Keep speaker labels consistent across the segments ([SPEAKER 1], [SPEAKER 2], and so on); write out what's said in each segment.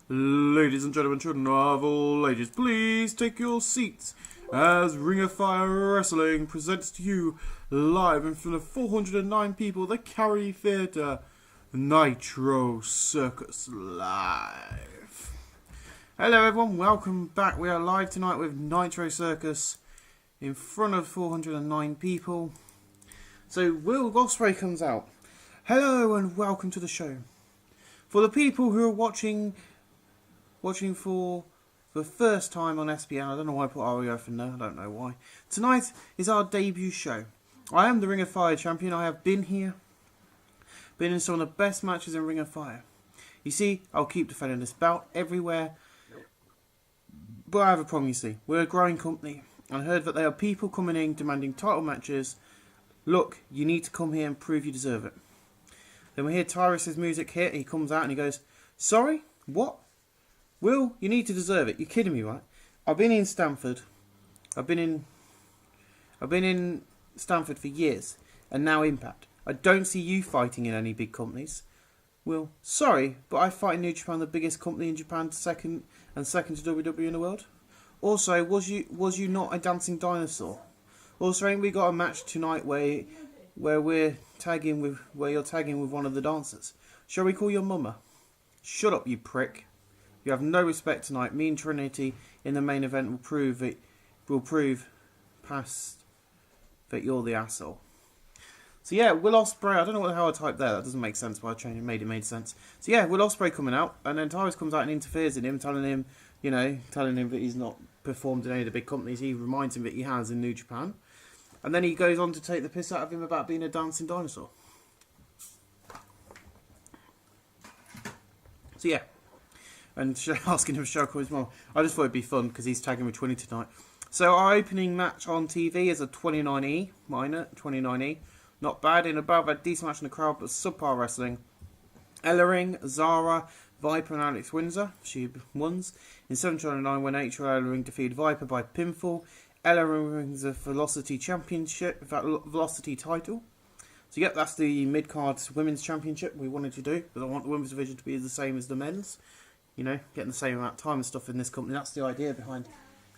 [SPEAKER 1] Ladies and gentlemen, children of all ages, please take your seats as Ring of Fire Wrestling presents to you live in front of 409 people the Carry Theatre Nitro Circus Live. Hello everyone, welcome back. We are live tonight with Nitro Circus in front of 409 people. So Will Ospreay comes out. Hello and welcome to the show. For the people who are watching for the first time on SPN, I don't know why I put ROF in there, I don't know why. Tonight is our debut show. I am the Ring of Fire champion. I have been here, been in some of the best matches in Ring of Fire. You see, I'll keep defending this belt everywhere. But I have a problem, you see. We're a growing company. I heard that there are people coming in demanding title matches. Look, you need to come here and prove you deserve it. Then we hear Tyrus's music hit. He comes out and he goes, "Sorry? What? Will, you need to deserve it. You're kidding me, right? I've been in Stamford. I've been in Stamford for years, and now Impact. I don't see you fighting in any big companies." Will, sorry, but I fight in New Japan, the biggest company in Japan, second to WWE in the world. Also, was you not a dancing dinosaur? Also, ain't we got a match tonight where you're tagging with one of the dancers? Shall we call your mama? Shut up, you prick. You have no respect tonight. Me and Trinity in the main event will prove past that you're the asshole. So yeah, Will Ospreay, I don't know what the hell I typed there. That doesn't make sense, but I changed it, made sense. So yeah, Will Ospreay coming out, and then Tyrus comes out and interferes in him, telling him that he's not performed in any of the big companies. He reminds him that he has in New Japan. And then he goes on to take the piss out of him about being a dancing dinosaur. So yeah. And asking him to show his mom. I just thought it'd be fun because he's tagging with 20 tonight. So our opening match on TV is a 29E minor, 29E. Not bad. In about a decent match in the crowd, but subpar wrestling. Ellering, Zara, Viper and Alex Windsor. She wins. In 729 when Ellering defeated Viper by pinfall. Ellering wins the Velocity Championship, Velocity title. So yep, that's the mid-card women's championship we wanted to do. But I want the women's division to be the same as the men's. You know, getting the same amount of time and stuff in this company. That's the idea behind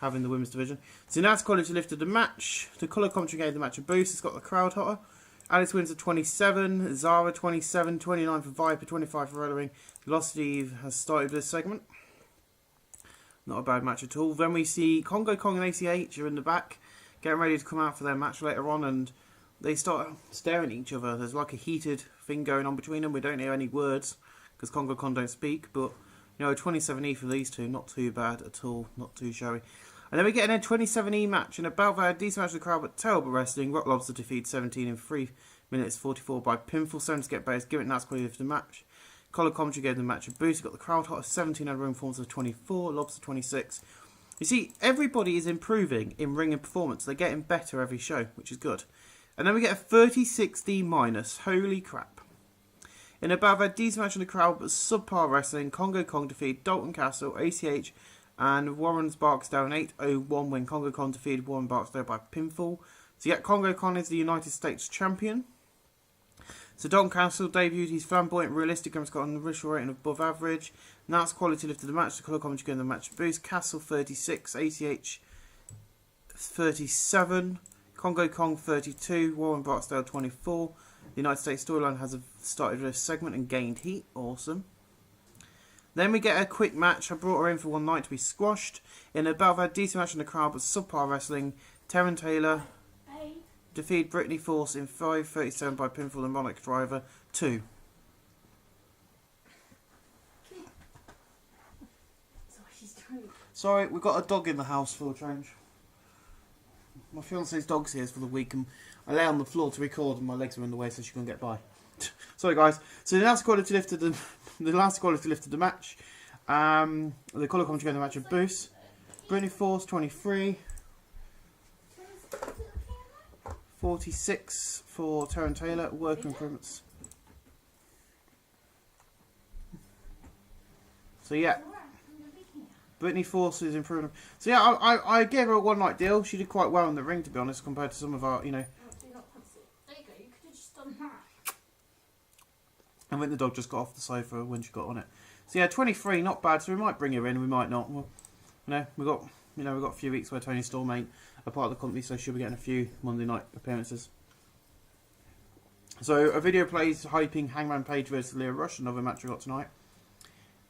[SPEAKER 1] having the women's division. So now Quality lifted the match. The colour commentary gave the match a boost. It's got the crowd hotter. Alice wins at 27. Zara 27. 29 for Viper. 25 for Ellering. Velocity has started this segment. Not a bad match at all. Then we see Congo Kong and ACH are in the back, getting ready to come out for their match later on, and they start staring at each other. There's like a heated thing going on between them. We don't hear any words because Congo Kong don't speak, but you know, 27E for these two, not too bad at all, not too showy. And then we get a 27E match, and about that, a decent match of the crowd, but terrible wrestling. Rock Lobster defeats 17 in 3 minutes 44 by pinfall. 7 to get base, giving Nats quality for the match. Collar commentary gave the match a boost. Got the crowd hot. 17 out of ring forms of 24. Lobster 26. You see, everybody is improving in ring and performance. They're getting better every show, which is good. And then we get a 36D minus. Holy crap. In about a decent match in the crowd, but subpar wrestling, Congo Kong defeated Dalton Castle, ACH, and Warren Barksdale in 8:01 when Congo Kong defeated Warren Barksdale by pinfall. So yeah, Congo Kong is the United States champion. So Dalton Castle debuted. He's flamboyant, realistic, and has got an initial rating above average. Nats Quality lifted the match. The colour commentary gave the match boost. Castle 36, ACH 37, Congo Kong 32, Warren Barksdale 24. The United States storyline has started this segment and gained heat. Awesome. Then we get a quick match. I brought her in for one night to be squashed. In a battle, a decent match in the crowd, but subpar wrestling. Taryn Taylor defeated Brittany Force in 5:37 by pinfall and Monarch Driver 2. Sorry, we've got a dog in the house for a change. My fiance's dog's here for the week, and I lay on the floor to record, and my legs are in the way, so she couldn't get by. Sorry, guys. So the last quality lifted the match. The colour commentary gave the match a boost. Brittany Force 23, 46 for Taryn Taylor. Work improvements. So yeah, Brittany Force is improving. So yeah, I gave her a one night deal. She did quite well in the ring, to be honest, compared to some of our, you know.
[SPEAKER 2] There you go. You could have just done that.
[SPEAKER 1] I think the dog just got off the sofa when she got on it. So yeah, 23, not bad. So we might bring her in, we might not. Well, we've got a few weeks where Tony Storm ain't a part of the company, so she'll be getting a few Monday night appearances. So a video plays hyping Hangman Page versus Leo Rush, another match we got tonight.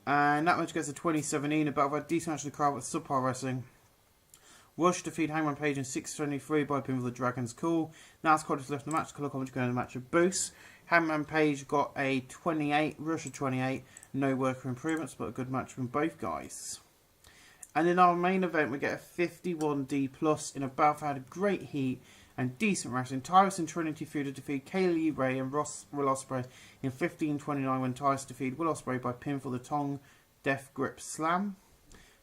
[SPEAKER 1] And that match gets a 2017, about a decent match in the crowd with subpar wrestling. Rush defeat Hangman Page in 6:23 by pinfall the Dragon's Cool. Now Scottish left the match. Colour commentary going in the match of Boost. Hangman Page got a 28, Rush a 28. No worker improvements, but a good match from both guys. And in our main event, we get a 51D plus in a bout that had great heat and decent wrestling. Tyrus and Trinity feud to defeat Kaylee Ray and Will Ospreay in 15:29 when Tyrus defeated Will Ospreay by pinfall the Tongue Death Grip Slam.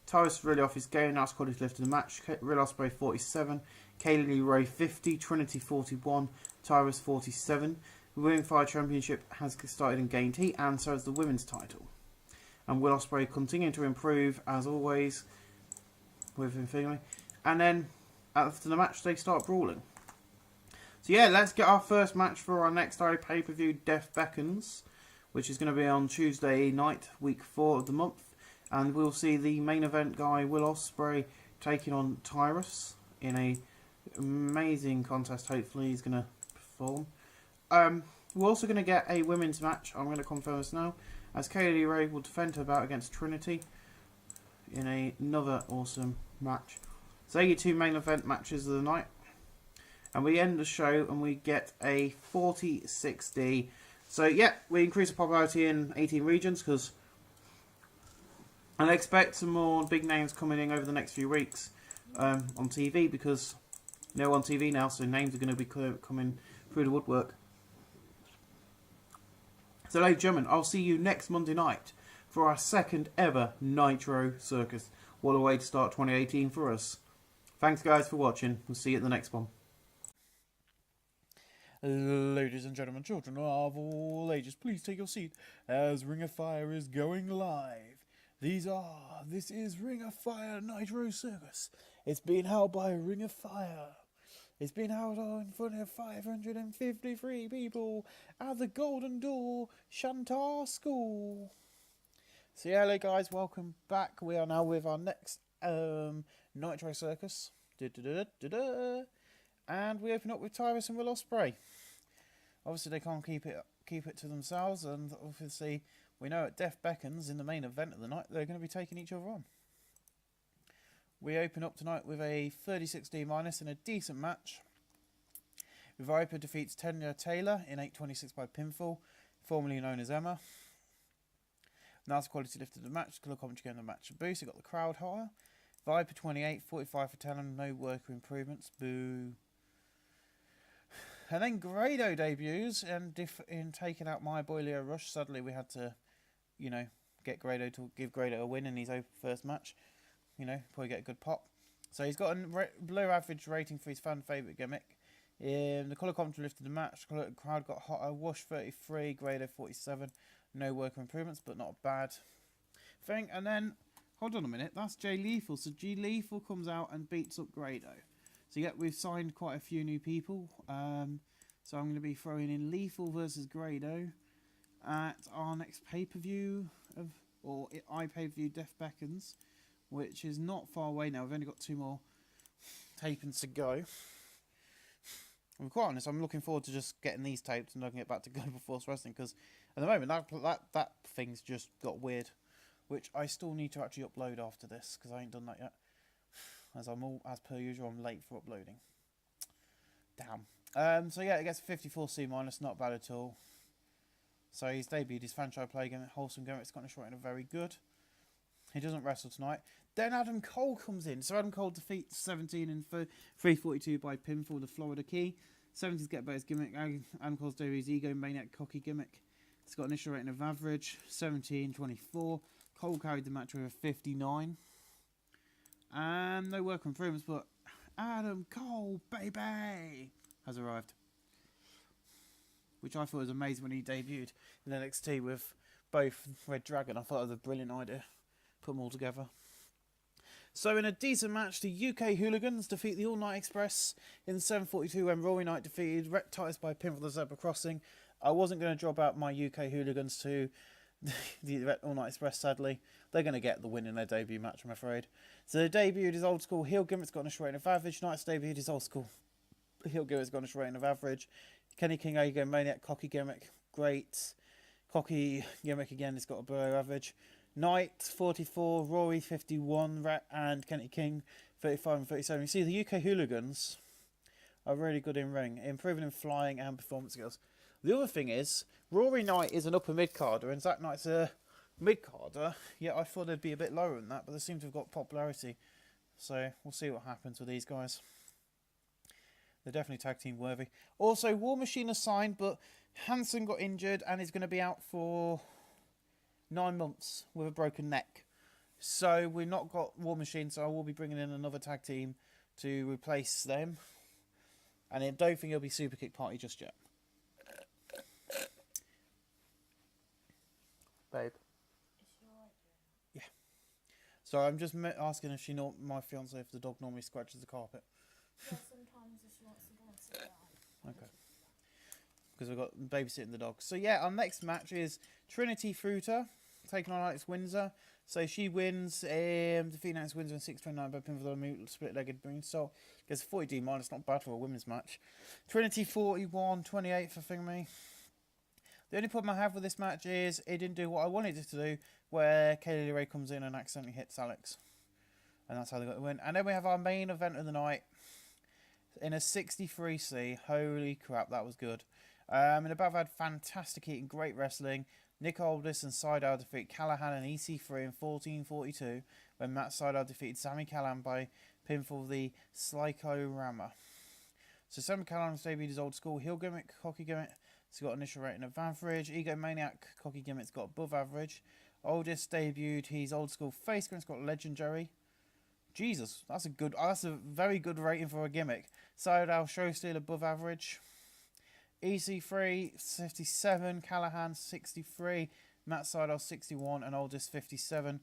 [SPEAKER 1] Tyrus really off his game. Now Scottish lifted the match. Will Ospreay 47, Kaylee Ray 50, Trinity 41, Tyrus 47. The Women's Fire Championship has started and gained heat, and so has the women's title. And Will Ospreay continuing to improve as always with him feeling. And then after the match, they start brawling. So yeah, let's get our first match for our next pay-per-view, Death Beckons, which is going to be on Tuesday night, week 4 of the month. And we'll see the main event guy, Will Ospreay, taking on Tyrus in a amazing contest. Hopefully he's going to perform. We're also going to get a women's match. I'm going to confirm this now. As Kaylee Ray will defend her bout against Trinity in another awesome match. So there are your two main event matches of the night. And we end the show and we get a 46D. So yeah, we increase the popularity in 18 regions because I expect some more big names coming in over the next few weeks on TV because they're on TV now, so names are going to be coming through the woodwork. So ladies and gentlemen, I'll see you next Monday night for our second ever Nitro Circus. What a way to start 2018 for us. Thanks guys for watching. We'll see you at the next one. Ladies and gentlemen, children of all ages, please take your seat as Ring of Fire is going live. This is Ring of Fire Nitro Circus. It's being held by Ring of Fire. It's been held in front of 553 people at the Golden Door Shantar School. So yeah, hello guys, welcome back. We are now with our next Nitro Circus. And we open up with Tyrus and Will Ospreay. Obviously they can't keep it to themselves, and obviously we know at Death Beckons in the main event of the night they're going to be taking each other on. We open up tonight with a 36D minus in a decent match. Viper defeats Tanya Taylor in 8:26 by pinfall, formerly known as Emma. Nice quality lifted the match. Colour commentary getting the match boost. It got the crowd higher. Viper 28, 45 for Talon, no worker improvements. Boo. And then Grado debuts, and in taking out my boy Leo Rush, suddenly we had to, get Grado to give Grado a win in his first match. Probably get a good pop. So he's got a below average rating for his fan favourite gimmick. The colour commentary lifted the match. The crowd got hotter. Wash 33, Grado 47. No worker improvements, but not a bad thing. And then, hold on a minute, that's Jay Lethal. So Jay Lethal comes out and beats up Grado. So yeah, we've signed quite a few new people. So I'm going to be throwing in Lethal versus Grado at our next pay-per-view or pay-per-view Death Beckons, which is not far away now. We've only got 2 more tapings to go. I'm quite honest, I'm looking forward to just getting these taped and I can get back to Global Force Wrestling, because at the moment that thing's just got weird, which I still need to actually upload after this because I ain't done that yet. As per usual, I'm late for uploading. Damn. So yeah, it gets a 54C minus, not bad at all. So he's debuted his franchise play gimmick, wholesome gimmick, Scottish Rite, very good. He doesn't wrestle tonight. Then Adam Cole comes in. So Adam Cole defeats 17 in 342 by pinfall, the Florida Key. 17's get better his gimmick. Adam Cole's debut his ego maniac cocky gimmick. It's got an initial rating of average 17-24. Cole carried the match with a 59. And no work improvements, but Adam Cole, baby, has arrived. Which I thought was amazing when he debuted in NXT with both Red Dragon. I thought it was a brilliant idea. Put them all together. So in a decent match, the UK Hooligans defeat the All Night Express in 7:42 when Rory Knight defeated Titus by pinfall the Zebra Crossing. I wasn't going to drop out my UK Hooligans to
[SPEAKER 2] the All Night Express, sadly. They're going to get the win in their debut match, I'm afraid. So they debuted his old school heel gimmick's got a rating of average. Knights debuted his old school heel gimmick's got a rating of average. Kenny King, Ego Maniac, cocky gimmick, great. Cocky gimmick again, it's got a below average. Knight 44, Rory 51, and Kenny King 35 and 37. You see, the UK hooligans are really good in ring, improving in flying and performance skills. The other thing is, Rory Knight is an upper mid-carder and Zack Knight's a mid-carder. Yeah, I thought they'd be a bit lower than that, but they seem to have got popularity. So we'll see what happens with these guys. They're definitely tag team worthy. Also, War Machine is signed, but Hansen got injured and is going to be out for 9 months with a broken neck. So we've not got War Machine, so I will be bringing in another tag team to replace them. And I don't think it'll be Super Kick Party just yet. Babe.
[SPEAKER 3] Is she alright doing
[SPEAKER 2] Yeah. So I'm just asking if my fiance, if the dog normally scratches the carpet.
[SPEAKER 3] that? Yeah, sometimes if she wants to go and sit down.
[SPEAKER 2] Okay. Because we've got babysitting the dog. So yeah, our next match is Trinity Fruiter taking on Alex Windsor. So she wins, defeating Alex Windsor in 6:29 by pinfall split-legged moonsault. Gets a 40D minus, not bad for a women's match. Trinity 41-28 for Thingy. The only problem I have with this match is it didn't do what I wanted it to do, where Kaylee Ray comes in and accidentally hits Alex. And that's how they got the win. And then we have our main event of the night in a 63C. Holy crap, that was good. And above had fantastic heat and great wrestling. Nick Aldis and Sydal defeat Callahan and EC3 in 14:42 when Matt Sydal defeated Sami Callihan by pinfall the Slyko-Rama. So Sami Callihan's debuted his old school heel gimmick, cocky gimmick. It's got initial rating of average. Ego Maniac cocky gimmick's got above average. Aldis debuted his old school face gimmick's got legendary. Jesus, that's a very good rating for a gimmick. Sydal show steal above average. EC3 57, Callahan 63, Matt Sydal 61, and Aldis 57.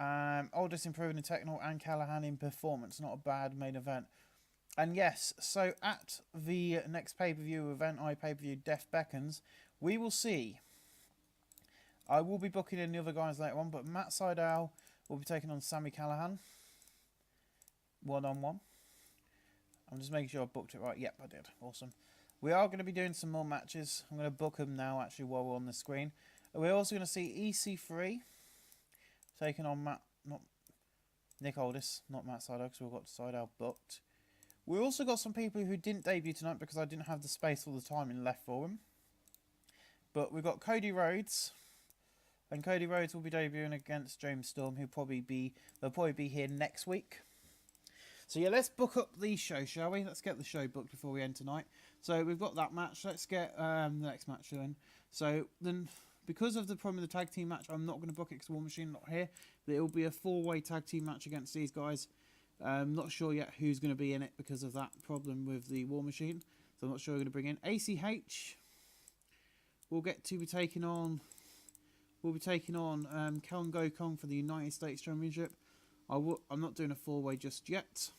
[SPEAKER 2] Aldis improving in technical and Callahan in performance. Not a bad main event. And yes, so at the next pay-per-view event, pay-per-view Death Beckons, we will see. I will be booking in the other guys later on, but Matt Sydal will be taking on Sami Callihan. One-on-one. I'm just making sure I booked it right. Yep, I did. Awesome. We are going to be doing some more matches. I'm going to book them now, actually, while we're on the screen. We're also going to see EC3 taking on Nick Aldis, not Matt Sydal, because we've got Sydal booked. We also got some people who didn't debut tonight because I didn't have the space or the time left for them. But we've got Cody Rhodes. And Cody Rhodes will be debuting against James Storm, they'll probably be here next week. So yeah, let's book up the show, shall we? Let's get the show booked before we end tonight. So we've got that match. Let's get the next match in. So then, because of the problem with the tag team match, I'm not going to book it because War Machine not here. But it will be a 4-way tag team match against these guys. I'm not sure yet who's going to be in it because of that problem with the War Machine. So I'm not sure we're going to bring in ACH. We'll get to be taking on. We'll be taking on Kongo Kong for the United States Championship. I'm not doing a 4-way just yet.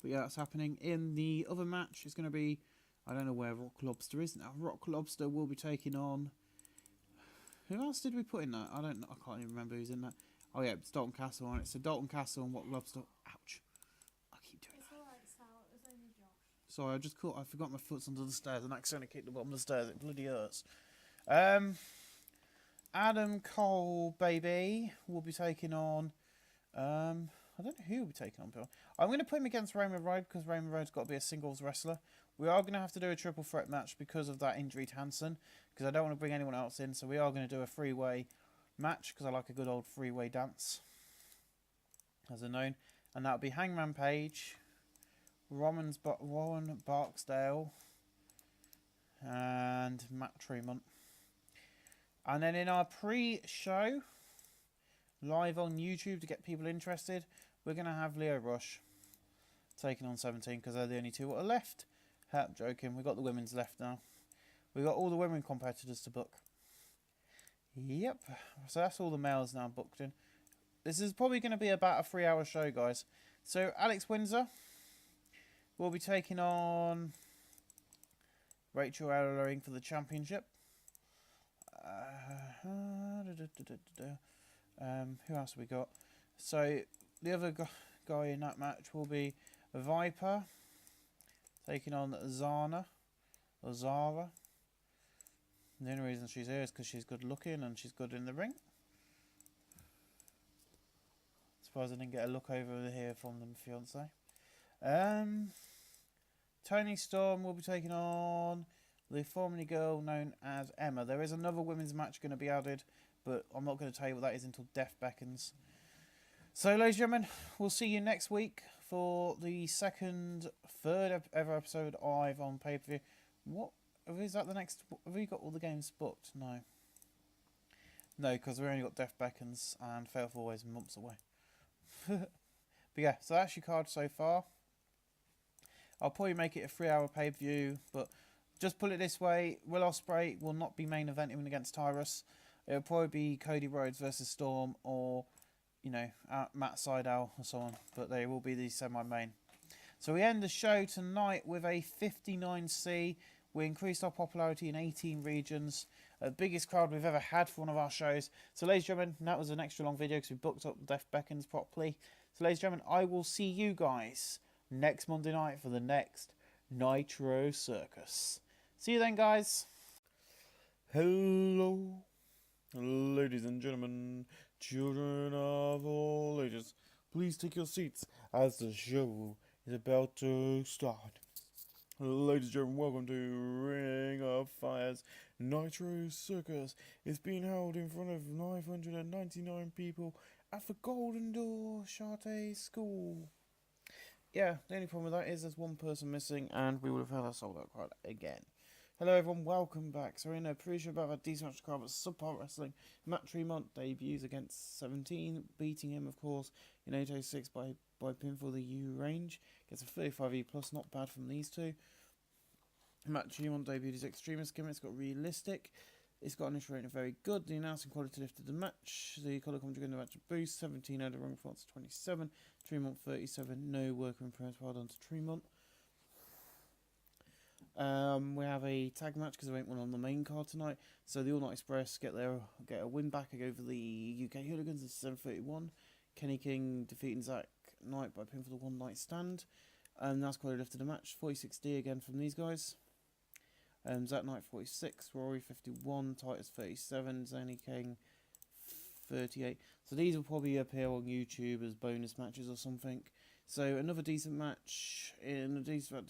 [SPEAKER 2] But yeah, that's happening. In the other match, it's going to be... I don't know where Rock Lobster is now. Rock Lobster will be taking on... Who else did we put in that? I can't even remember who's in that. Oh yeah, it's Dalton Castle on it. So Dalton Castle and Rock Lobster... Ouch. I keep doing that.
[SPEAKER 3] It's alright, Sal. It was only Josh.
[SPEAKER 2] Sorry, I forgot my foot's under the stairs and accidentally kicked the bottom of the stairs. It bloody hurts. Adam Cole, baby, will be taking on... I don't know who will be taking on Bill. I'm going to put him against Raymond Road because Raymond Road's got to be a singles wrestler. We are going to have to do a triple threat match because of that injury to Hansen. Because I don't want to bring anyone else in. So we are going to do a 3-way match because I like a good old 3-way dance. As they're known. And that'll be Hangman Page, Warren Barksdale, and Matt Tremont. And then in our pre-show, live on YouTube to get people interested, we're going to have Leo Rush taking on 17 because they're the only two that are left. I'm joking, we've got the women's left now. We've got all the women competitors to book. Yep, so that's all the males now booked in. This is probably going to be about a 3-hour show, guys. So Alex Windsor will be taking on Rachel Ellering for the championship. Who else have we got? So the other guy in that match will be Viper taking on Zana or Zara. The only reason she's here is because she's good looking and she's good in the ring. Surprised I didn't get a look over here from the fiance. Tony Storm will be taking on the formerly girl known as Emma. There is another women's match going to be added, but I'm not going to tell you what that is until Death beckons. So, ladies and gentlemen, we'll see you next week for the third ever episode of on pay-per-view. What is that? The next? Have we got all the games booked? No, because we only got Death beckons and Fatal 4 Ways months away. But yeah, so that's your card so far. I'll probably make it a 3-hour pay-per-view, but just put it this way, Will Ospreay will not be main eventing against Tyrus. It'll probably be Cody Rhodes versus Storm or, Matt Sydal or so on, but they will be the semi-main. So we end the show tonight with a 59C. We increased our popularity in 18 regions. The biggest crowd we've ever had for one of our shows. So ladies and gentlemen, that was an extra long video because we booked up Death Beckons properly. So ladies and gentlemen, I will see you guys next Monday night for the next Nitro Circus. See you then, guys.
[SPEAKER 1] Hello, ladies and gentlemen, children of all ages. Please take your seats as the show is about to start. Ladies and gentlemen, welcome to Ring of Fire's Nitro Circus. It's being held in front of 999 people at the Golden Door Charté School. Yeah, the only problem with that is there's one person missing and we would have had our sold out crowd again. Hello everyone, welcome back. So we're in a pre-show about a decent match crowd, but Subpar Wrestling. Matt Tremont debuts against 17, beating him of course in 806 by pinfall the U range. Gets a 35E plus, not bad from these two. Matt Tremont debuted his Extremist gimmick. It's got realistic. It's got an initial rating of very good. The announcing quality lifted the match. The colour commentary in the match boost. 17 out of wrong response 27. Tremont 37. No worker in progress. Well done to Tremont. We have a tag match because there ain't one on the main card tonight. So the All Night Express get a win back over the UK Hooligans at 7:31. Kenny King defeating Zack Knight by pinfall the one night stand. That's quite lifted the match. 46D again from these guys. Zack Knight 46, Rory 51, Titus 37, Zanny King 38. So these will probably appear on YouTube as bonus matches or something. So another decent match in a decent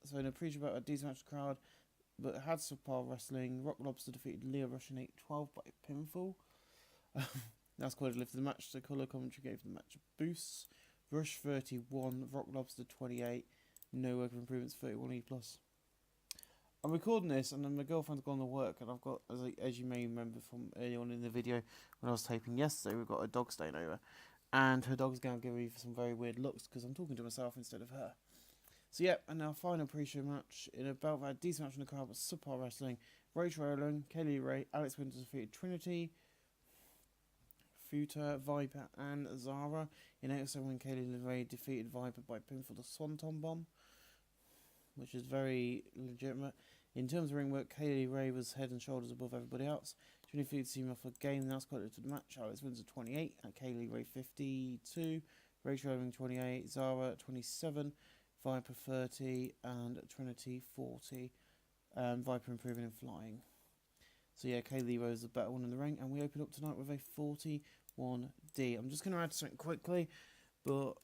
[SPEAKER 1] so in a pre-show about a decent match crowd, but had Subpar Wrestling. Rock Lobster defeated Leo Russian 8-12 by pinfall. That's quite a lift of the match. So colour commentary gave the match a boost. Rush 31, Rock Lobster 28, no work of improvements 31E plus. I'm recording this and then my girlfriend's gone to work and I've got, as you may remember from early on in the video when I was taping yesterday, we've got a dog staying over and her dog's going to give me some very weird looks because I'm talking to myself instead of her. So yeah, and our final pre-show match in about that decent match in the crowd was Subpar Wrestling. Rachel Rowland, Kelly Ray, Alex Winters defeated Trinity, Futa, Viper and Zara. In 807 when Kelly Ray defeated Viper by pinfall the Swanton Bomb, which is very legitimate. In terms of ring work, Kaylee Ray was head and shoulders above everybody else. Trinity Feud team off a game, that's quite to the match. Alex Windsor 28, and Kaylee Ray 52, Rachel Irving 28, Zara 27, Viper 30, and Trinity 40. Viper improving in flying. So yeah, Kaylee Ray was the better one in the ring, and we open up tonight with a 41D. I'm just going to add something quickly, but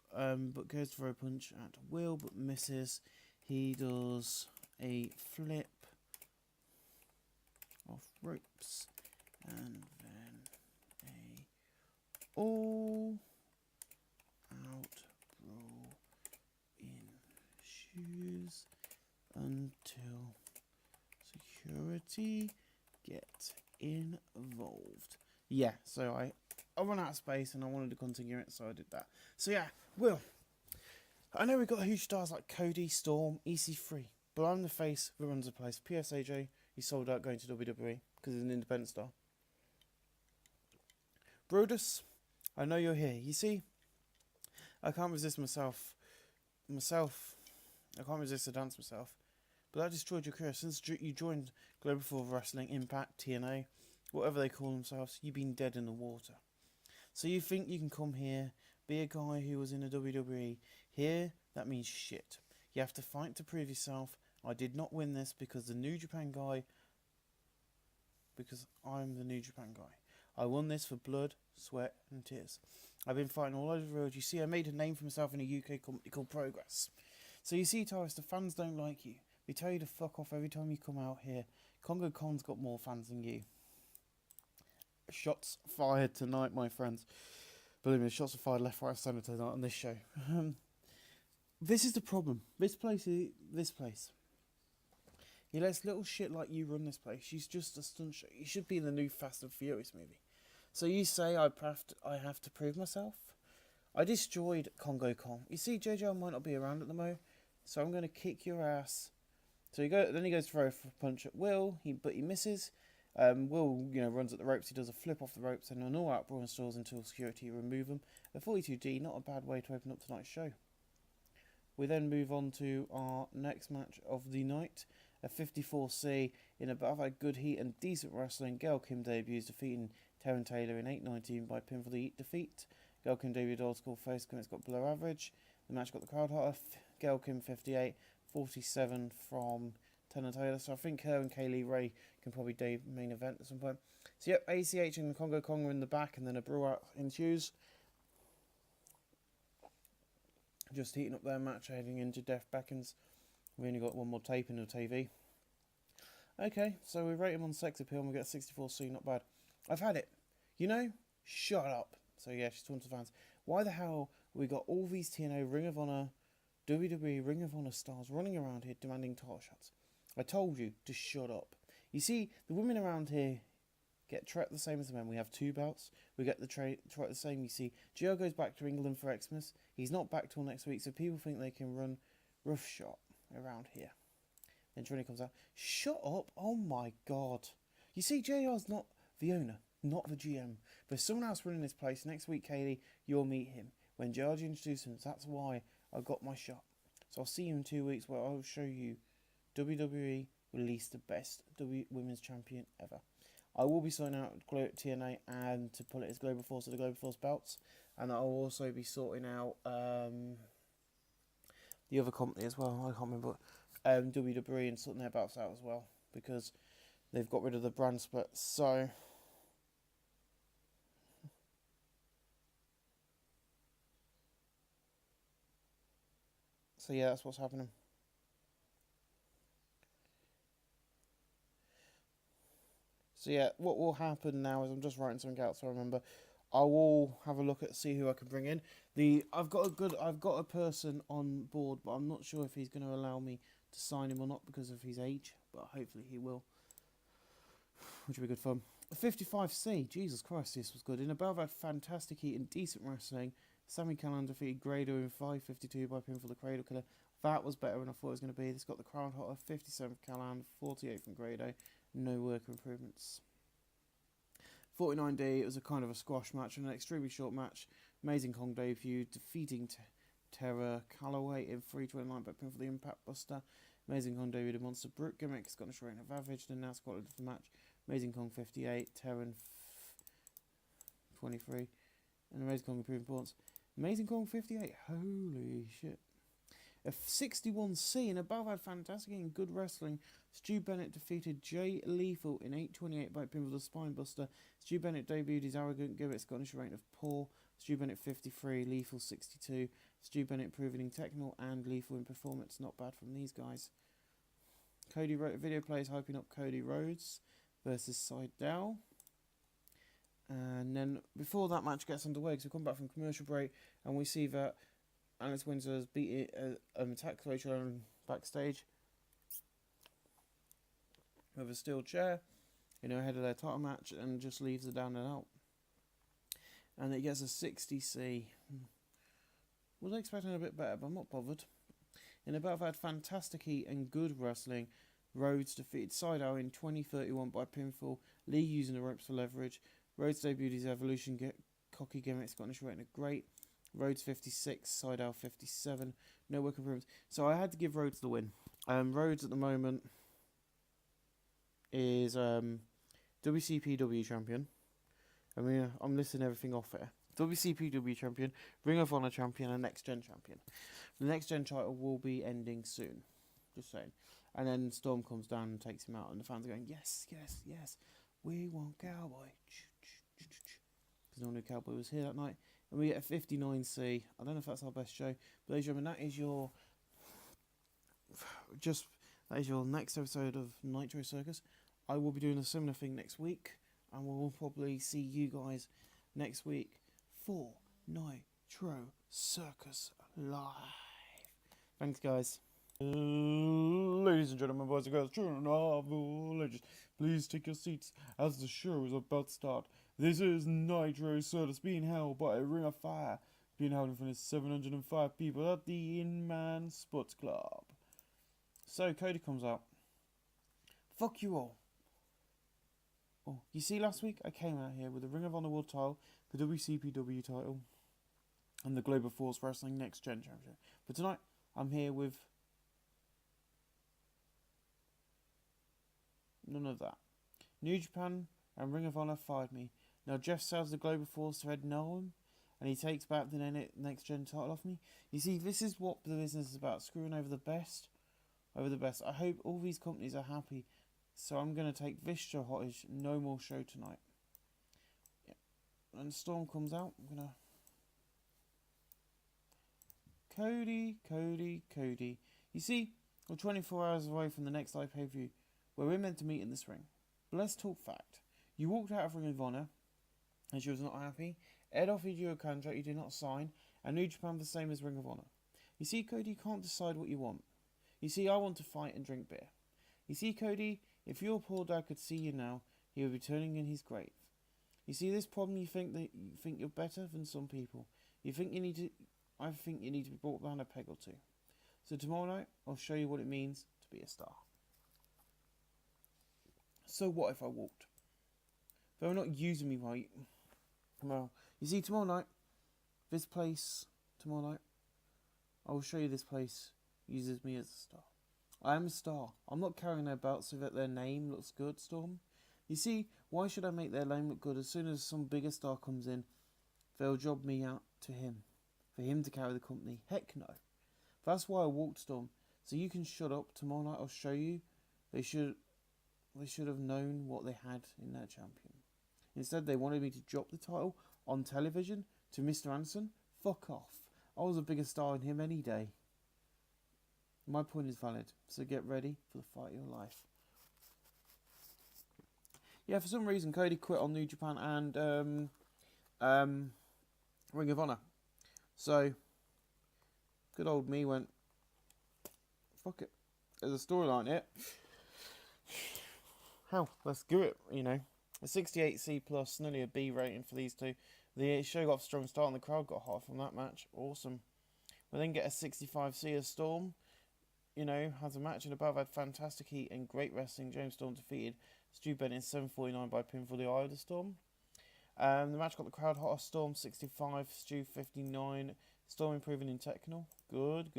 [SPEAKER 1] goes to throw a punch at Will, but misses. He does a flip off ropes and then a all out brawl in shoes until security get involved. Yeah, so I run out of space and I wanted to continue it, so I did that. So yeah, Will, I know we've got huge stars like Cody, Storm, EC3, but I'm the face who runs the place. PSAJ, he sold out going to WWE because he's an independent star. Brodus, I know you're here. You see, I can't resist myself. I can't resist the dance myself. But that destroyed your career. Since you joined Global Force Wrestling, Impact, TNA,
[SPEAKER 2] whatever they call themselves, you've been dead in the water. So you think you can come here, be a guy who was in the WWE. Here, that means shit. You have to fight to prove yourself. I did not win this because the New Japan guy, because I'm the New Japan guy. I won this for blood, sweat and tears. I've been fighting all over the road. You see, I made a name for myself in a UK company called Progress. So you see, Tyrus, the fans don't like you. They tell you to fuck off every time you come out here. Congo Con's got more fans than you. Shots fired tonight, my friends. Believe me, shots are fired left, right, centre tonight on this show. This is the problem. This place. He lets little shit like you run this place. She's just a stunt show. You should be in the new Fast and Furious movie. So you say I have to prove myself? I destroyed Congo Kong. You see, JJ might not be around at the moment, so I'm going to kick your ass. So then he goes to throw a punch at Will, but he misses. Will, runs at the ropes. He does a flip off the ropes and an all-out brawl and stalls until security remove him. A 42D, not a bad way to open up tonight's show. We then move on to our next match of the night, a 54C in a battle of good heat and decent wrestling. Gail Kim debuts, defeating Taryn Taylor in 8:19 by pinfall defeat. Gail Kim debuted old school face, it's got below average. The match got the crowd hotter. Gail Kim 58, 47 from Taryn Taylor. So I think her and Kaylee Ray can probably do main event at some point. So yep, ACH and Congo Kong are in the back, and then a brawl out ensues. Just heating up their match, heading into Death Beckons. We only got one more tape in the TV. Okay, so we rate him on sex appeal and we get 64C, not bad. I've had it. Shut up. So yeah, she's talking to the fans. Why the hell we got all these TNA, Ring of Honor, WWE, Ring of Honor stars running around here demanding title shots? I told you to shut up. You see, the women around here get treated the same as the men. We have 2 belts. We get the treat the same. You see, Gio goes back to England for Xmas. He's not back till next week, so people think they can run roughshod around here. Then Trini comes out. Shut up! Oh my god! You see, JR's not the owner, not the GM. There's someone else running this place. Next week, Kaylee, you'll meet him. When George introduces him, that's why I got my shot. So I'll see you in 2 weeks where I'll show you WWE release the best women's champion ever. I will be sorting out TNA and to pull it as Global Force of the Global Force belts. And I'll also be sorting out the other company as well. I can't remember. WWE and sorting their belts out as well. Because they've got rid of the brand split. So yeah, that's what's happening. So yeah, what will happen now is I'm just writing something out so I remember. I will have a look at see who I can bring in. I've got a person on board, but I'm not sure if he's going to allow me to sign him or not because of his age. But hopefully he will, which will be good fun. 55C, Jesus Christ, this was good. In a battle had fantastic heat and decent wrestling. Sammy Callan defeated Grado in 5:52 by pinfall the Cradle Killer. That was better than I thought it was going to be. This got the crowd hotter. 57 from Callan, 48 from Grado. No work improvements. 49D, it was a kind of a squash match and an extremely short match. Amazing Kong debut, defeating Terror Calloway in 3:29 by pinfall the Impact Buster. Amazing Kong debuted a Monster Brute gimmick, Scottish rating of average, and now it's quite a different match. Amazing Kong 58, Terran 23, and Amazing Kong improving points. Amazing Kong 58, holy shit. A 61C in above had fantastic and good wrestling. Stu Bennett defeated Jay Lethal in 8:28 by pinfall the Spine Buster. Stu Bennett debuted his arrogant gimmick, Scottish rating of poor. Stu Bennett 53, Lethal 62. Stu Bennett proving in technical and lethal in performance. Not bad from these guys. Cody video plays hyping up Cody Rhodes versus Seidel. And then before that match gets underway, because we come back from commercial break and we see that Alex Windsor has beat attacked Rachel Aaron backstage with a steel chair, ahead of their title match, and just leaves her down and out. And it gets a 60C. Was expecting a bit better, but I'm not bothered. In a battle had fantastic heat and good wrestling. Rhodes defeated Seidel in 20:31 by pinfall. Lee using the ropes for leverage. Rhodes debuted his Evolution cocky gimmick, Scottish rating of great. Rhodes 56, Seidel 57. No work improvements. So I had to give Rhodes the win. Rhodes at the moment is WCPW champion. I mean, I'm listing everything off here. WCPW champion, Ring of Honor champion, and Next Gen champion. The Next Gen title will be ending soon. Just saying. And then Storm comes down and takes him out, and the fans are going, yes, yes, yes, we want Cowboy. Because normally Cowboy was here that night. And we get a 59C. I don't know if that's our best show, but ladies and gentlemen, that is your next episode of Nitro Circus. I will be doing a similar thing next week, and we'll probably see you guys next week for Nitro Circus Live. Thanks, guys. Ladies and gentlemen, boys and girls, children of all ages, please take your seats as the show is about to start. This is Nitro Circus being held by a Ring of Fire, being held in front of 705 people at the Inman Sports Club. So Cody comes out. Fuck you all. Oh, you see, last week I came out here with the Ring of Honor World title, the WCPW title, and the Global Force Wrestling Next Gen Championship. But tonight I'm here with none of that. New Japan and Ring of Honor fired me. Now Jeff sells the Global Force to Ed Nolan, and he takes back the Next Gen title off me. You see, this is what the business is about, screwing over the best. I hope all these companies are happy. So I'm going to take this show hottage, no more show tonight. Yeah. And Storm comes out, I'm going to... Cody. You see, we're 24 hours away from the next live pay-per-view, where we're meant to meet in this ring. But let's talk fact. You walked out of Ring of Honor, and she was not happy. Ed offered you a contract you did not sign, and New Japan the same as Ring of Honor. You see, Cody, you can't decide what you want. You see, I want to fight and drink beer. You see, Cody, if your poor dad could see you now, he would be turning in his grave. You see, this problem, you think you're better than some people. I think you need to be brought down a peg or two. So tomorrow night, I'll show you what it means to be a star. So what if I walked? If they're not using me right. Well, you see, tomorrow night, I will show you this place uses me as a star. I am a star. I'm not carrying their belt so that their name looks good, Storm. You see, why should I make their name look good? As soon as some bigger star comes in, they'll job me out to him. For him to carry the company. Heck no. That's why I walked, Storm. So you can shut up. Tomorrow night I'll show you. They should have known what they had in their champion. Instead they wanted me to drop the title on television to Mr. Anson. Fuck off. I was a bigger star than him any day. My point is valid, so get ready for the fight of your life. Yeah, for some reason Cody quit on New Japan and Ring of Honor. So, good old me went, fuck it. There's a storyline here. Hell, let's do it, you know. A 68C plus, nearly a B rating for these two. The show got a strong start and the crowd got hot from that match. Awesome. We then get a 65C as Storm. You know, has a match and above, had fantastic heat and great wrestling. James Storm defeated Stu Bennett in 7:49 by pinfall the Eye of the Storm. The match got the crowd hot. Storm 65, Stu 59. Storm improving in technical. Good.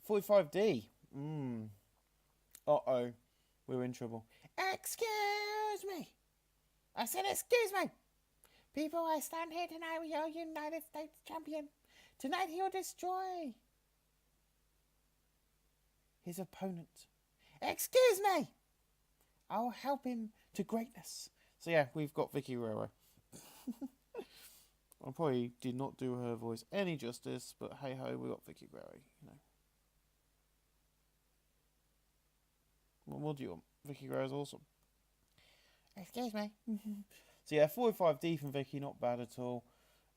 [SPEAKER 2] 45D. Uh-oh. We're in trouble. Excuse me. I said excuse me. People, I stand here tonight with your United States champion. Tonight he'll destroy his opponent. Excuse me! I'll help him to greatness. So yeah, we've got Vicky Guerrero. I probably did not do her voice any justice, but hey ho, we got Vicky Guerrero, you know. What more do you want? Vicky Guerrero's awesome. Excuse me. So yeah, 45D from Vicky, not bad at all.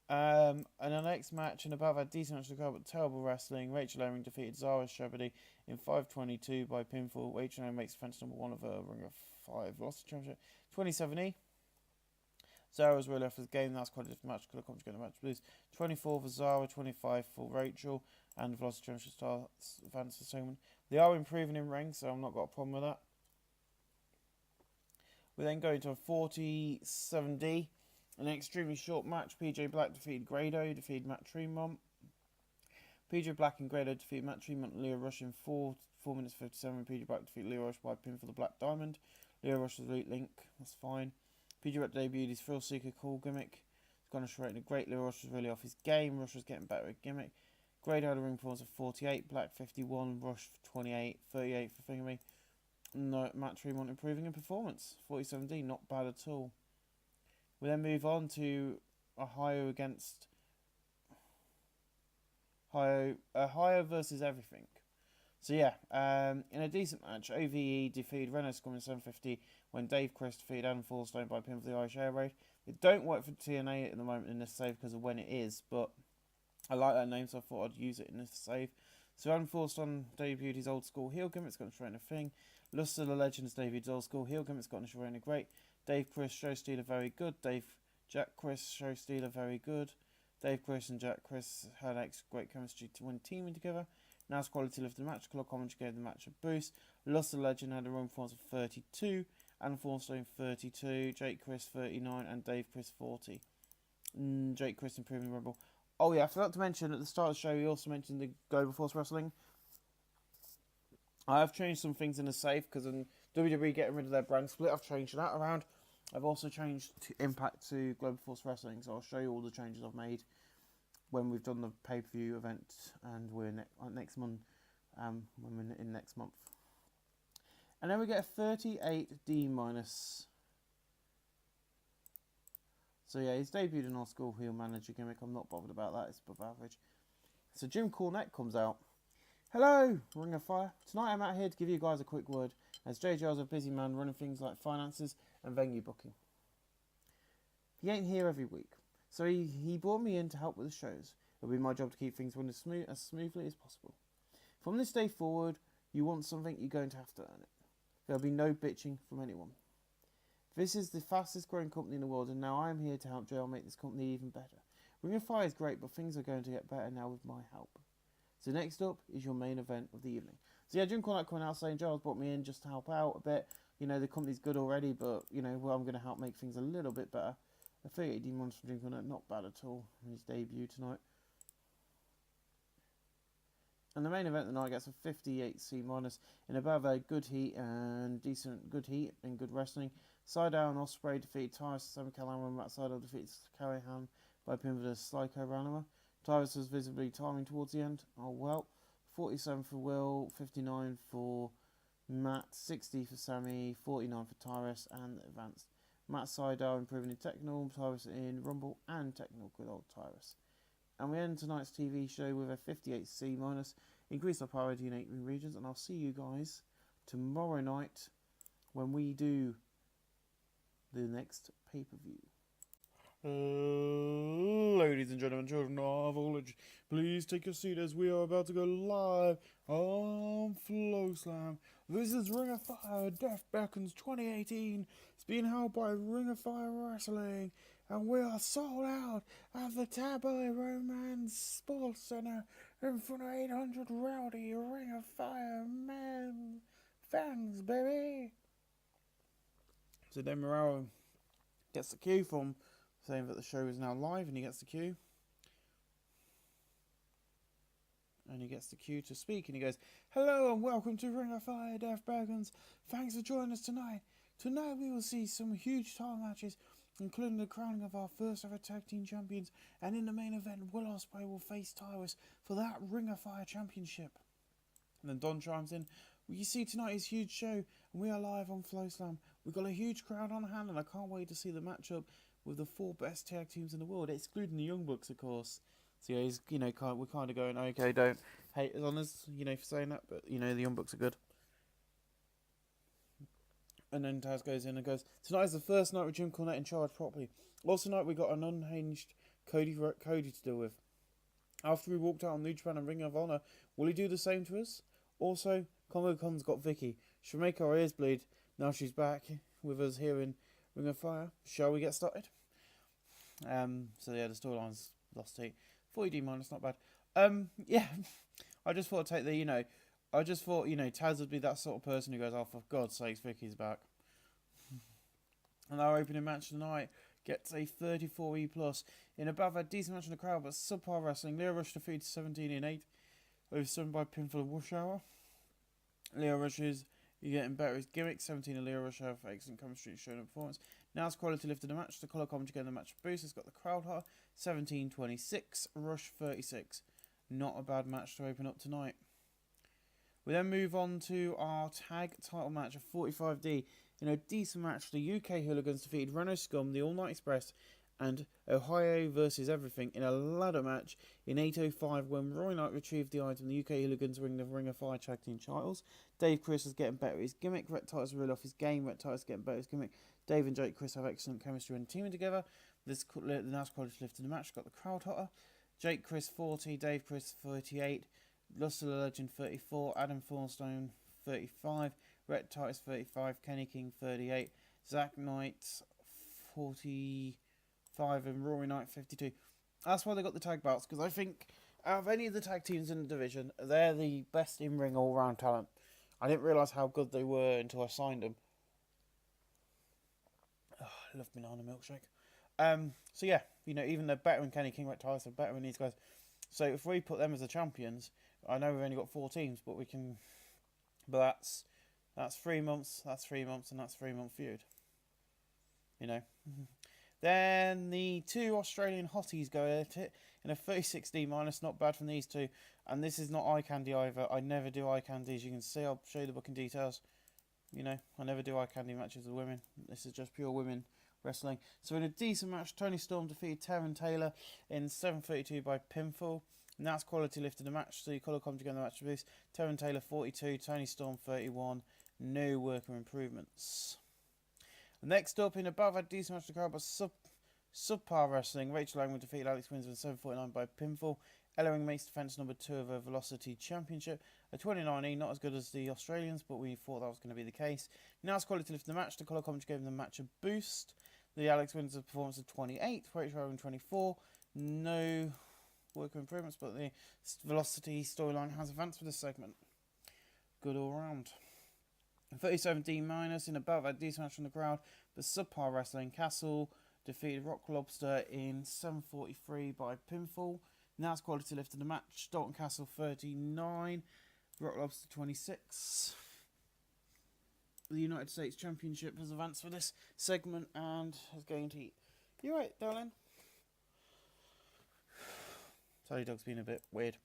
[SPEAKER 2] And the next match, and above, had decent match to go, but terrible wrestling. Rachel Ellering defeated Zara Shabadi in 5:22 by pinfall. Rachel Ellering makes defense number 1 of her Ring of 5. Lost the championship. 27E. Zara was really off his game. That's quite a different match. Could have come together match blues. 24 for Zara, 25 for Rachel, and the Velocity Championship starts advance for Soman. They are improving in rank, so I've not got a problem with that. We then go into a 47D. An extremely short match. PJ Black defeated Grado, defeated Matt Tremont. PJ Black and Grado defeated Matt Tremont and Leo Rush in 4 minutes 57. PJ Black defeated Leo Rush by pin for the Black Diamond. Leo Rush was elite link, that's fine. PG Rep debuted his Thrill Seeker cool gimmick. He's gone straight in a great. Leo Rush was really off his game. Rush was getting better at gimmick. Grade out of ring performance of 48, Black 51, Rush 28, 38 for Finger Me. No, Matt Tremont improving in performance. 47D, not bad at all. We then move on to Ohio against Ohio versus everything. So yeah, in a decent match, OVE defeated Renault Scum in 750 when Dave Chris defeated Adam Fallstone by pin for the Irish Air Raid. It don't work for TNA at the moment in this save because of when it is, but I like that name, so I thought I'd use it in this save. So Adam Fallstone debuted his old school heel gimmick, it's got straight in a thing. Luster the Legends debuted his old school heel gimmick, it's got a straight in a great. Dave Chris, Show Stealer, very good. Jack Chris, Show Stealer, very good. Dave Chris and Jack Chris had great chemistry to win teaming together. Nice quality lifted the match. Colour commentary gave the match a boost. Luster Legend had a run performance of 32. Adam Fallstone 32. Jake Chris 39. And Dave Chris 40. Jake Chris improving the Rumble. Oh yeah, I forgot to mention at the start of the show, he also mentioned the Global Force Wrestling. I have changed some things in the safe because in WWE getting rid of their brand split, I've changed that around. I've also changed Impact to Global Force Wrestling, so I'll show you all the changes I've made when we've done the pay-per-view event, and we're next month, when we're in next month. And then we get a 38D minus. So yeah, he's debuted an old school heel manager gimmick. I'm not bothered about that, it's above average. So Jim Cornette comes out. Hello, Ring of Fire. Tonight I'm out here to give you guys a quick word, as JJ's a busy man running things like finances and venue booking. He ain't here every week, so he brought me in to help with the shows. It'll be my job to keep things running as smoothly as possible. From this day forward, you want something, you're going to have to earn it. There'll be no bitching from anyone. This is the fastest growing company in the world, and now I am here to help JL make this company even better. Ring of Fire is great, but things are going to get better now with my help. So next up is your main event of the evening. So yeah, Jim Cornette coming out saying Giles brought me in just to help out a bit. You know, the company's good already, but, you know, well, I'm going to help make things a little bit better. A 38 demons from Jim Cornette, not bad at all in his debut tonight. And the main event tonight gets a 58C minus in about a good heat and good wrestling. Sydal and Ospreay defeated Tyrus, Sam Callahan, and Matt Sydal defeats Callahan by pin with a Slyko Ranama. Tyrus was visibly timing towards the end. Oh well. 47 for Will, 59 for Matt, 60 for Sammy, 49 for Tyrus, and advanced. Matt Sydal improving in technical, Tyrus in Rumble, and technical, good old Tyrus. And we end tonight's TV show with a 58C minus. Increase our priority in 8 regions, and I'll see you guys tomorrow night when we do the next pay-per-view. Ladies and gentlemen, children of all ages, please take your seat as we are about to go live on Flow Slam. This is Ring of Fire Death Beckons 2018. It's being held by Ring of Fire Wrestling, and we are sold out at the Tabloid Romance Sports Center in front of 800 rowdy Ring of Fire men fans, baby. So then Morello gets the cue from saying that the show is now live, and he gets the cue. And he gets the cue to speak, and he goes, "Hello and welcome to Ring of Fire Death Beckons. Thanks for joining us tonight. Tonight we will see some huge title matches, including the crowning of our first ever tag team champions, and in the main event, Will Ospreay will face Tyrus for that Ring of Fire championship." And then Don chimes in, "Well, you see, tonight is a huge show, and we are live on Flow Slam. We've got a huge crowd on hand, and I can't wait to see the matchup with the 4 best tag teams in the world, excluding the Young Bucks, of course." So yeah, he's, you know, we're kind of going, okay, don't hate us on us, you know, for saying that, but, you know, the Young Bucks are good. And then Taz goes in and goes, "Tonight is the first night with Jim Cornette in charge properly. Also tonight we got an unhinged Cody to deal with. After we walked out on New Japan and Ring of Honor, will he do the same to us? Also, Congo Con's got Vicky. She'll make our ears bleed. Now she's back with us here in Ring of Fire. Shall we get started?" So yeah, the storyline's lost heat. 40D minus, not bad. Yeah, I just thought I'd take the, you know, Taz would be that sort of person who goes, "Oh, for God's sakes, Vicky's back." And our opening match tonight gets a 34E plus in above a decent match in the crowd, but subpar wrestling. Leo Rush defeated 17 in 8. Over 7 by pinfall of Wush Hour. Leo Rush is getting better. His gimmick, 17 of Leo Rush have excellent chemistry showing a performance. Now it's quality lifted the match. The colour commentary gave the match a boost. It's got the crowd hot. 17:26. Rush 36. Not a bad match to open up tonight. We then move on to our tag title match of 45D. In a decent match, the UK Hooligans defeated Renault Scum, the All Night Express, and Ohio versus Everything in a ladder match in 8:05 when Roy Knight retrieved the item. The UK Hooligans win the Ring of Fire Tag Team titles. Dave Chris is getting better at his gimmick. Rhett Titus really off his game. Rhett Titus getting better at his gimmick. Dave and Jake Chris have excellent chemistry when teaming together. The nice quality lift in the match got the crowd hotter. Jake Chris 40, Dave Chris 38, Luster the Legend 34, Adam Thornstone 35, Rhett Titus 35, Kenny King 38, Zach Knight 45 and Rory Knight 52. That's why they got the tag belts, because I think out of any of the tag teams in the division, they're the best in-ring all-round talent. I didn't realise how good they were until I signed them. Oh, I love banana milkshake. So yeah, you know, even they're better than Kenny King, Rhett Titus, they're better than these guys. So if we put them as the champions, I know we've only got 4 teams, but we can. But that's 3 months, that's 3 months, and that's 3-month feud. You know. Then the 2 Australian hotties go at it in a 36D minus, not bad from these 2. And this is not eye candy either. I never do eye candy, as you can see. I'll show you the booking details. You know, I never do eye candy matches with women. This is just pure women wrestling. So in a decent match, Tony Storm defeated Taryn Taylor in 7:32 by pinfall. And that's quality lifted the match. So you colour come together the match with this. Taryn Taylor 42, Tony Storm 31. No worker improvements. Next up, in above, had decent match to crowd, but subpar wrestling. Rachel Langman defeated Alex Winslow in 7:49 by pinfall. Ellering makes defence number 2 of her Velocity Championship. A 29E, not as good as the Australians, but we thought that was going to be the case. Now it's quality lift the match. The colour commentary gave the match a boost. The Alex Winslow performance of 28, Rachel Langman 24. No worker improvements, but the Velocity storyline has advanced for this segment. Good all round. 37D minus in above, had decent match from the crowd, but subpar wrestling. Castle defeated Rock Lobster in 7:43 by pinfall. Now it's quality lifted the match. Dalton Castle 39, Rock Lobster 26. The United States Championship has advanced for this segment and is going to eat. You right, darling? Sorry, dog's been a bit weird.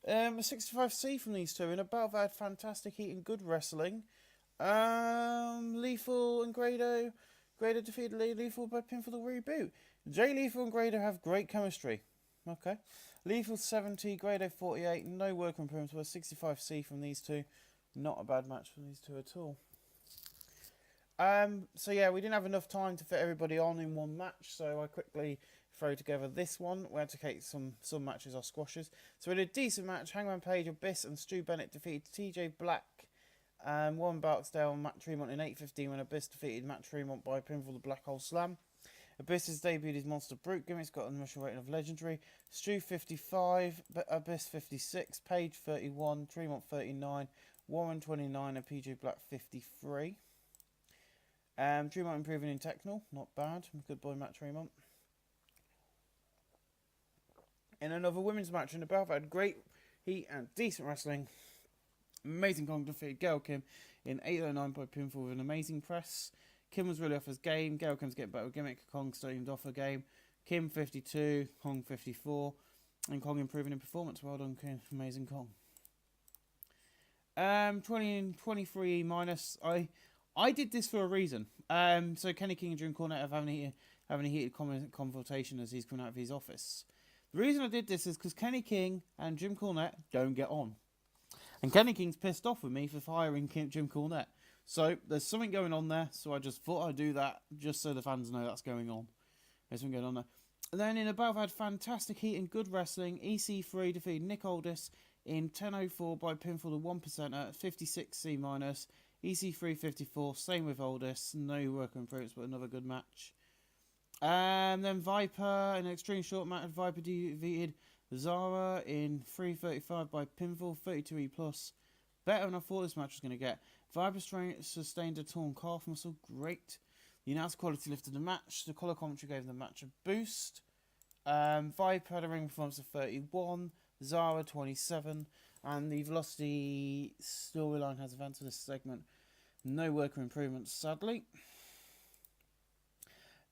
[SPEAKER 2] A 65C from these 2 in a battle that had fantastic heat and good wrestling. Lethal and Grado. Grado defeated Lethal by pinfall the reboot. Jay Lethal and Grado have great chemistry. Okay. Lethal 70, Grado 48. No work improvements, but a 65C from these 2. Not a bad match from these 2 at all. So yeah, we didn't have enough time to fit everybody on in one match, so I quickly throw together this one. We had to take some matches off squashes. So we had a decent match. Hangman Page, Abyss and Stu Bennett defeated TJ Black and Warren Barksdale and Matt Tremont in 8:15 when Abyss defeated Matt Tremont by pinfall the Black Hole Slam. Abyss has debuted his Monster Brute gimmick. It's got an initial rating of legendary. Stu 55, Abyss 56, Page 31, Tremont 39, Warren 29 and PJ Black 53. Tremont improving in technical, not bad. Good boy Matt Tremont. In another women's match in the belt, had great heat and decent wrestling. Amazing Kong defeated Gail Kim in 8:09 by pinfall with an amazing press. Kim was really off his game. Gail Kim's getting better with gimmick. Kong steamed off her game. Kim 52, Kong 54, and Kong improving in performance. Well done, Kim. Amazing Kong. 20 and 23 minus. I did this for a reason. So Kenny King and Jim Cornette have having a heated confrontation as he's coming out of his office. The reason I did this is because Kenny King and Jim Cornette don't get on. And Kenny King's pissed off with me for firing Jim Cornette. So there's something going on there, so I just thought I'd do that just so the fans know that's going on. There's something going on there. And then in above, I had fantastic heat and good wrestling. EC3 defeated Nick Aldis in 10:04 by pinfall to 1% at 56C minus. EC3 54, same with Aldis. No work improvements, but another good match. And then Viper, in an extreme short match, Viper defeated Zara in 3:35 by pinfall, 32E plus. Better than I thought this match was going to get. Viper sustained a torn calf muscle, great. The announced quality lifted the match. The colour commentary gave the match a boost. Viper had a ring performance of 31, Zara 27, and the Velocity storyline has advanced for this segment. No worker improvements, sadly.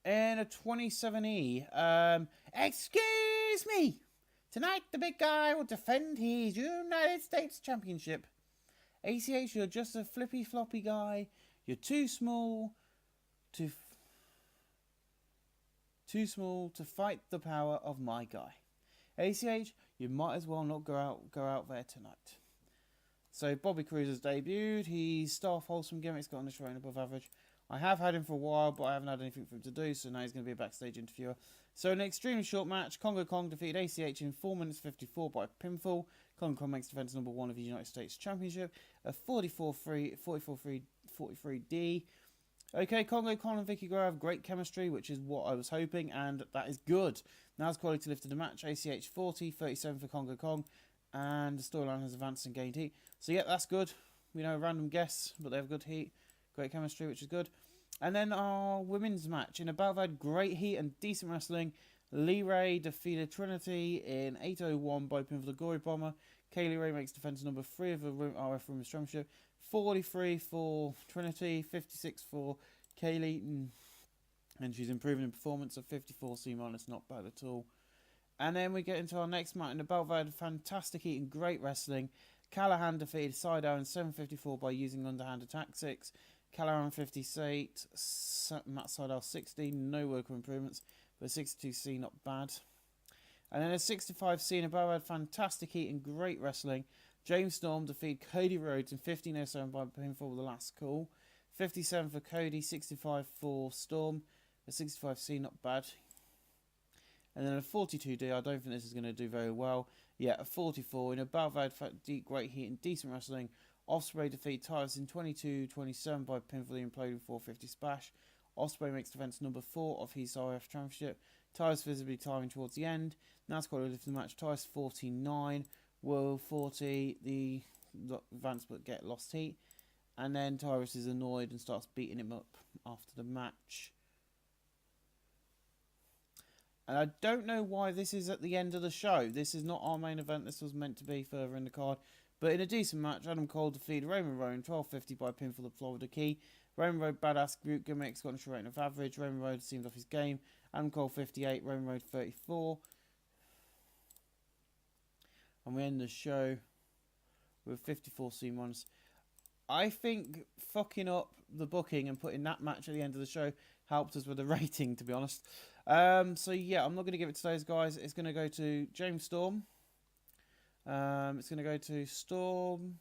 [SPEAKER 2] In a 27E, excuse me! Tonight the big guy will defend his United States Championship. ACH, you're just a flippy floppy guy. You're too small to fight the power of my guy. ACH, you might as well not go out there tonight. So Bobby Cruz has debuted. He's staff wholesome gimmicks, got on the show above average. I have had him for a while, but I haven't had anything for him to do, so now he's going to be a backstage interviewer. So an extremely short match, Congo Kong defeated ACH in 4 minutes 54 by pinfall. Congo Kong makes defense number 1 of the United States Championship, a 44-3D. Okay, Congo Kong and Vicky Guerrero have great chemistry, which is what I was hoping, and that is good. Now's quality lifted the match, ACH 40-37 for Congo Kong, and the storyline has advanced and gained heat. So yeah, that's good. We know random guess, but they have good heat. Great chemistry, which is good. And then our women's match. In a battle that had great heat and decent wrestling, Lee Ray defeated Trinity in 8:01 by pin for the Gory Bomber. Kaylee Ray makes defense number 3 of the RF Women's Championship. 43 for Trinity, 56 for Kaylee. And she's improving in performance of 54 C-, not bad at all. And then we get into our next match. In a battle that had fantastic heat and great wrestling, Callahan defeated Sydal in 7:54 by using underhand tactics. Callahan 58, Matt Sydal 60, no work improvements, but 62C not bad. And then a 65C in a battle had fantastic heat and great wrestling. James Storm defeated Cody Rhodes in 15:07 by pinfall with the last call. 57 for Cody, 65 for Storm, a 65C not bad. And then a 42D, I don't think this is going to do very well. Yeah, a 44 in a battle that had great heat and decent wrestling. Ospreay defeat Tyrus in 22-27 by pinfall the imploding 450 splash. Ospreay makes defense number 4 of his RF Championship. Tyrus visibly tiring towards the end. Now it's quite a lift the match. Tyrus 49, Will 40, the advance but get lost heat. And then Tyrus is annoyed and starts beating him up after the match. And I don't know why this is at the end of the show. This is not our main event. This was meant to be further in the card. But in a decent match, Adam Cole defeated Raymond Rowan 12:50 by pin for the Florida Key. Raymond Road badass group gimmicks got a short rating of average. Raymond Road seemed off his game. Adam Cole 58, Raymond Road 34. And we end the show with 54 C-. I think fucking up the booking and putting that match at the end of the show helped us with the rating, to be honest. So yeah, I'm not going to give it to those guys. It's going to go to James Storm. It's going to go to Storm,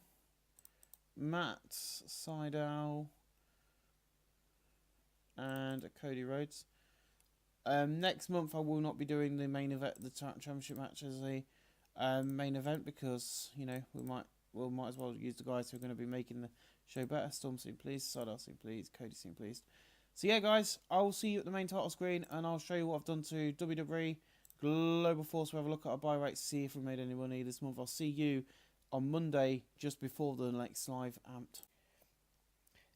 [SPEAKER 2] Matt Sydal, and Cody Rhodes. Next month I will not be doing the main event, the championship match as a main event, because you know we might as well use the guys who are going to be making the show better. Storm seem pleased, Sydal seem pleased, Cody seem pleased. So yeah, guys, I will see you at the main title screen, and I'll show you what I've done to WWE Global Force. We'll have a look at our buy rates, see if we made any money this month. I'll see you on Monday, just before the next live amped.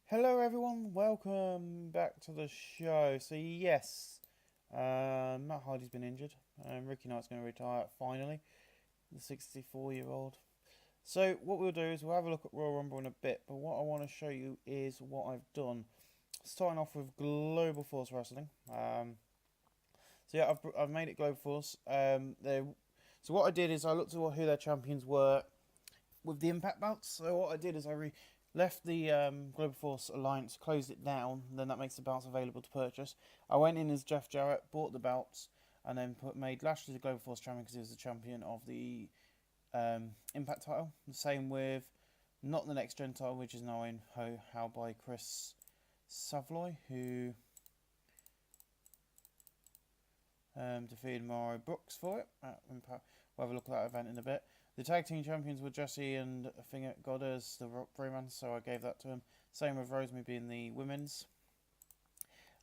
[SPEAKER 2] Hello everyone, welcome back to the show. So yes, Matt Hardy's been injured, and Ricky Knight's going to retire finally, the 64-year-old. So what we'll do is we'll have a look at Royal Rumble in a bit, but what I want to show you is what I've done. Starting off with Global Force Wrestling. So yeah, I've made it Global Force. So what I did is I looked at who their champions were with the Impact belts. So what I did is I left the Global Force Alliance, closed it down, then that makes the belts available to purchase. I went in as Jeff Jarrett, bought the belts, and then made Lashley the Global Force champion because he was the champion of the Impact title. The same with not the Next Gen title, which is now held by Chris Savoy, who defeated Mario Brooks for it at Impact. We'll have a look at that event in a bit. The tag team champions were Jesse and Finger Goddard, the Freeman, so I gave that to him. Same with Rosemary being the women's.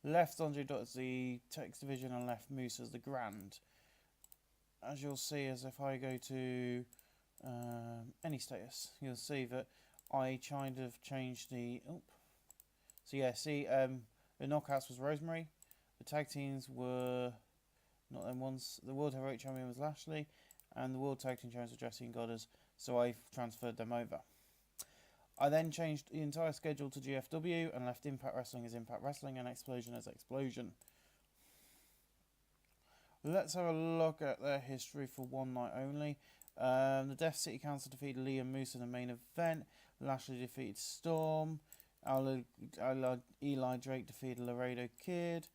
[SPEAKER 2] Left Andre Dot as the Tex division, and left Moose as the Grand. As you'll see, as if I go to any status, you'll see that I kind of changed the... So yeah, see, the knockouts was Rosemary. The tag teams were not them ones. The World Heavyweight Champion was Lashley, and the World Tag Team Champions were Jesse and Goddard. So I transferred them over. I then changed the entire schedule to GFW and left Impact Wrestling as Impact Wrestling and Explosion as Explosion. let's have a look at their history for one night only. The Death City Council defeated Liam Moose in the main event. Lashley defeated Storm. Eli Drake defeated Laredo Kid.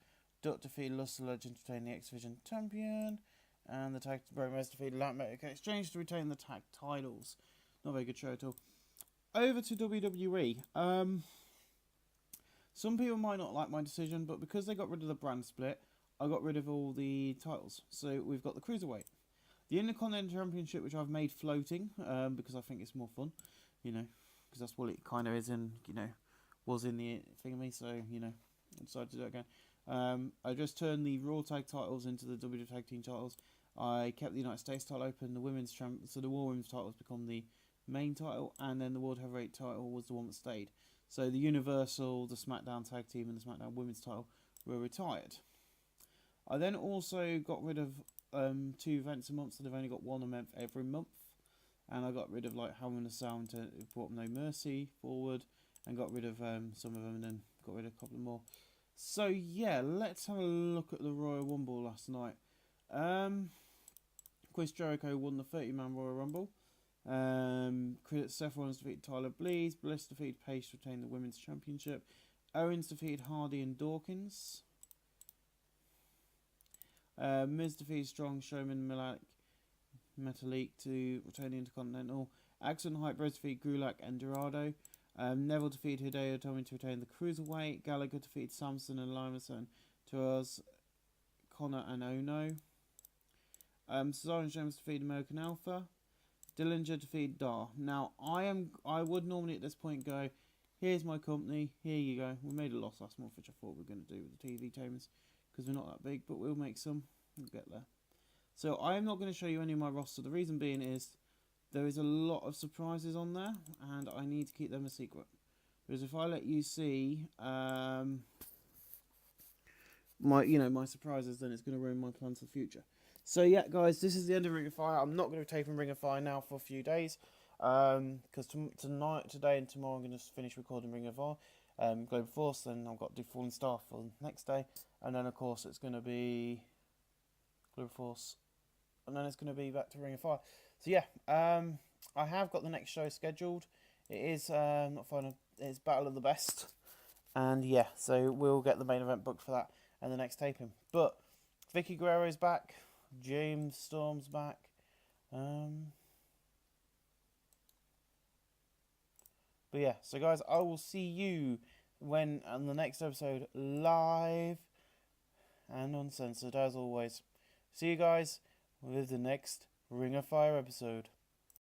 [SPEAKER 2] Duck defeated Luster Legend to retain the X Division champion. And the Tag Bromez defeated Atlantic Exchange to retain the tag titles. Not a very good show at all. Over to WWE. Some people might not like my decision, but because they got rid of the brand split, I got rid of all the titles. So we've got the Cruiserweight. The Intercontinental Championship, which I've made floating, because I think it's more fun, because that's what it kind of is in, was in the thingy, so, I decided to do it again. I just turned the Raw Tag titles into the WWE Tag Team titles. I kept the United States title open, the Women's so the War Women's title has become the main title, and then the World Heavyweight title was the one that stayed. So the Universal, the SmackDown Tag Team, and the SmackDown Women's title were retired. I then also got rid of 2 events a month, so they've only got one event every month. And I got rid of like Hell in a Cell to brought No Mercy forward, and got rid of some of them, and then got rid of a couple more. So yeah, let's have a look at the Royal Rumble last night. Chris Jericho won the 30-man Royal Rumble. Seth Rollins defeated Tyler Breeze. Bliss defeated Paige to retain the Women's Championship. Owens defeated Hardy and Dawkins. Miz defeated Strong Showman Metalik to retain the Intercontinental. Axel and Hype Bros defeated Gulak and Dorado. Neville defeated Hideo Itami to retain the Cruiserweight. Gallagher defeated Samson and Limerson to Connor and Ono. Cesaro and Sheamus defeated American Alpha. Dillinger defeated Dar. Now, I would normally at this point go, here's my company, here you go. We made a loss last month, which I thought we were going to do with the TV tables, because we're not that big, but we'll make some. We'll get there. So, I am not going to show you any of my roster. The reason being is, there is a lot of surprises on there, and I need to keep them a secret. Because if I let you see my surprises, then it's going to ruin my plans for the future. So yeah, guys, this is the end of Ring of Fire. I'm not going to be taping Ring of Fire now for a few days, because today and tomorrow I'm going to finish recording Ring of Fire, Global Force, then I've got to do Fallen Star for the next day, and then of course it's going to be Global Force, and then it's going to be back to Ring of Fire. So yeah, I have got the next show scheduled. It is not final. It's Battle of the Best, and yeah, so we'll get the main event booked for that and the next taping. But Vicky Guerrero's back. James Storm's back. But yeah, so guys, I will see you on the next episode, live and uncensored as always. See you guys with the next Ring of Fire episode.